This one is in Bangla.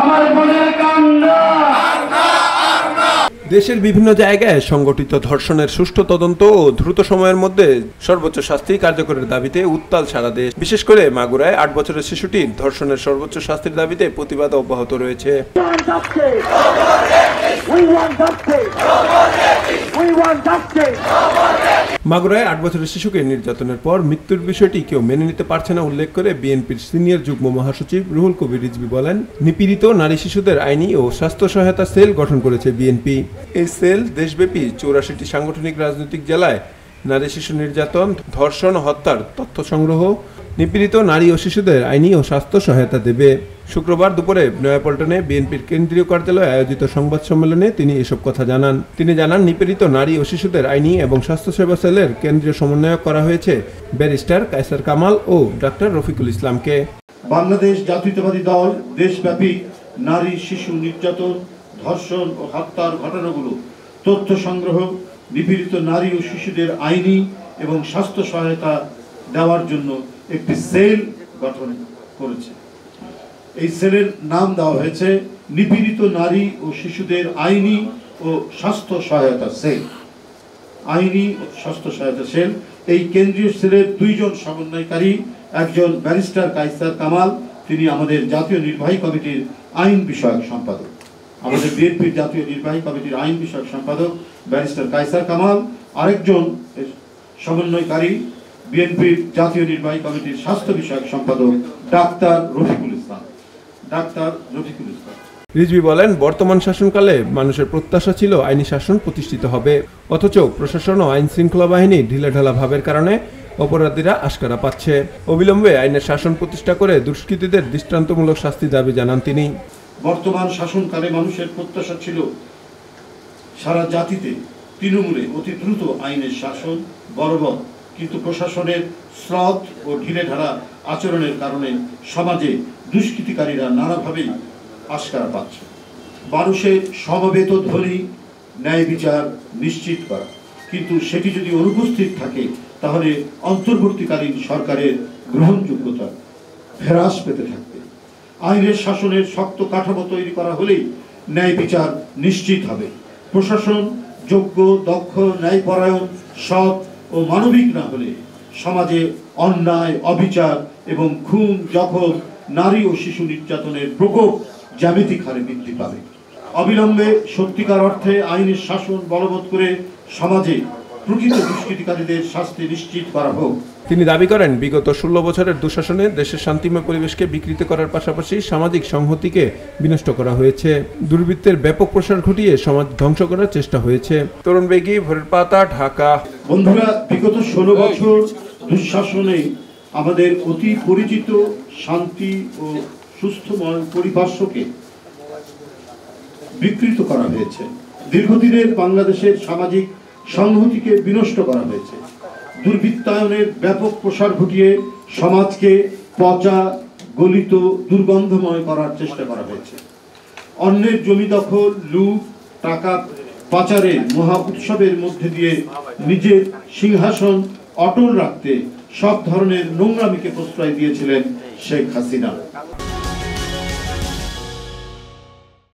আমার বোনের কান্না। দেশের বিভিন্ন জায়গায় সংগঠিত ধর্ষণের সুষ্ঠু তদন্ত ও দ্রুত সময়ের মধ্যে সর্বোচ্চ শাস্তি কার্যকরের দাবিতে উত্তাল সারা দেশ। বিশেষ করে মাগুরায় 8 বছরের শিশুটির ধর্ষণের সর্বোচ্চ শাস্তির দাবিতে প্রতিবাদ অব্যাহত রয়েছে। মাগুরায় 8 বছরের শিশুকে নির্যাতনের পর মৃত্যুর বিষয়টি কেউ মেনে নিতে পারছে না উল্লেখ করে বিএনপির সিনিয়র যুগ্ম মহাসচিব রুহুল কবির রিজভী বলেন, নিপীড়িত নারী শিশুদের আইনি ও স্বাস্থ্য সহায়তা সেল গঠন করেছে বিএনপি। এই সেল দেশব্যাপী 84টি সাংগঠনিক রাজনৈতিক জেলায় নারী শিশু নির্যাতন, ধর্ষণ ও হত্যার তথ্য সংগ্রহ, নিপীড়িত নারী ও শিশুদের আইনি ও স্বাস্থ্য সহায়তা দেবে। শুক্রবার দুপুরে নয়াপল্টনে বিএনপির কেন্দ্রীয় কার্যালয়ে আয়োজিত সংবাদ সম্মেলনে তিনি এসব কথা জানান। তিনি জানান, নিপীড়িত নারী ও শিশুদের আইনি এবং স্বাস্থ্যসেবা সেলের কেন্দ্রীয় সমন্বয়ক করা হয়েছে ব্যারিস্টার কায়সার কামাল ও ডাক্তার রফিকুল ইসলামকে। বাংলাদেশ জাতীয়তাবাদী দল দেশব্যাপী নারী শিশু নির্যাতন, ধর্ষণ ও হত্যার ঘটনাগুলো তথ্য সংগ্রহ, নিপীড়িত নারী ও শিশুদের আইনি এবং স্বাস্থ্য সহায়তা দেওয়ার জন্য একটি সেল গঠন করেছে। এই সেলের নাম দেওয়া হয়েছে নিপীড়িত নারী ও শিশুদের আইনি ও স্বাস্থ্য সহায়তা সেল। আইনি ও স্বাস্থ্য সহায়তা সেল এই কেন্দ্রীয় সেলের 2 জন সমন্বয়কারী, একজন ব্যারিস্টার কায়সার কামাল, তিনি আমাদের জাতীয় নির্বাহী কমিটির আইন বিষয়ক সম্পাদক। আমাদের বিএনপির জাতীয় নির্বাহী কমিটির আইন বিষয়ক সম্পাদক ব্যারিস্টার কায়সার কামাল, আরেকজন সমন্বয়কারী বিএনপির জাতীয় নির্বাহী কমিটির স্বাস্থ্য বিষয়ক সম্পাদক ডাক্তার রফিকুল ইসলাম। রিজভী বলেন, বর্তমান শাসনকালে মানুষের প্রত্যাশা ছিল আইনি শাসন প্রতিষ্ঠিত হবে, অথচ প্রশাসন ও আইন শৃঙ্খলা বাহিনী ঢিলাঢালা ভাবের কারণে অপরাধীরা আশকারা পাচ্ছে। অবিলম্বে আইনের শাসন প্রতিষ্ঠা করে দুষ্কৃতীদের দৃষ্টান্তমূলক শাস্তি দাবি জানান তিনি। বর্তমান শাসনকালে মানুষের প্রত্যাশা ছিল সারা জাতিতে তৃণমূলে অতি দ্রুত আইনের শাসন বলবৎ, কিন্তু প্রশাসনের শ্রদ্ধ ও ঢিলেঢালা আচরণের কারণে সমাজে দুষ্কৃতিকারীরা নানাভাবেই আশকারা পাচ্ছে। মানুষের সমবেত ধ্বনি ন্যায় বিচার নিশ্চিত করা, কিন্তু সেটি যদি অনুপস্থিত থাকে তাহলে অন্তর্বর্তীকালীন সরকারের গ্রহণযোগ্যতা হ্রাস পেতে থাকবে। আইনের শাসনের শক্ত কাঠামো তৈরি করা হলেই ন্যায় বিচার নিশ্চিত হবে। প্রশাসন যোগ্য, দক্ষ, ন্যায়পরায়ণ, সৎ ও মানবিক না হলে সমাজে অন্যায়, অবিচার এবং খুন, জখম, নারী ও শিশু নির্যাতনের প্রকোপ জ্যামিতিক হারে বৃদ্ধি পাবে। অবিলম্বে সত্যিকার অর্থে আইনের শাসন বলবৎ করে সমাজে প্রকৃত দুষ্কৃতিকারীদের শাস্তি নিশ্চিত করা হোক। তিনি দাবি করেন, বিগত 16 বছরের দুঃশাসনে দেশের শান্তিময় পরিবেশকে বিকৃত করার পাশাপাশি সামাজিক সংহতিকে বিনষ্ট করা হয়েছে। দুর্বৃত্তের ব্যাপক প্রসার ঘটিয়ে সমাজ ধ্বংস করার চেষ্টা হয়েছে। তরুণ বেগী, ভোরের পাতা, ঢাকা। বন্ধুরা, বিগত 16 বছর দুঃশাসনে আমাদের অতি পরিচিত শান্তি ও সুস্থময় পরিপার্শ্বকে বিকৃত করা হয়েছে। দীর্ঘদিনের বাংলাদেশের সামাজিক সংহতিকে বিনষ্ট করা হয়েছে। দুর্বৃত্তায়নের ব্যাপক প্রসার ঘটিয়ে সমাজকে পচা, গলিত, দুর্গন্ধময় করার চেষ্টা করা হয়েছে। অন্যের জমি দখল, লুট, টাকা পাচারের মহা উৎসবের মধ্যে দিয়ে নিজের সিংহাসন অটল রাখতে সব ধরনের নোংরামিকে প্রশ্রয় দিয়েছিলেন শেখ হাসিনা।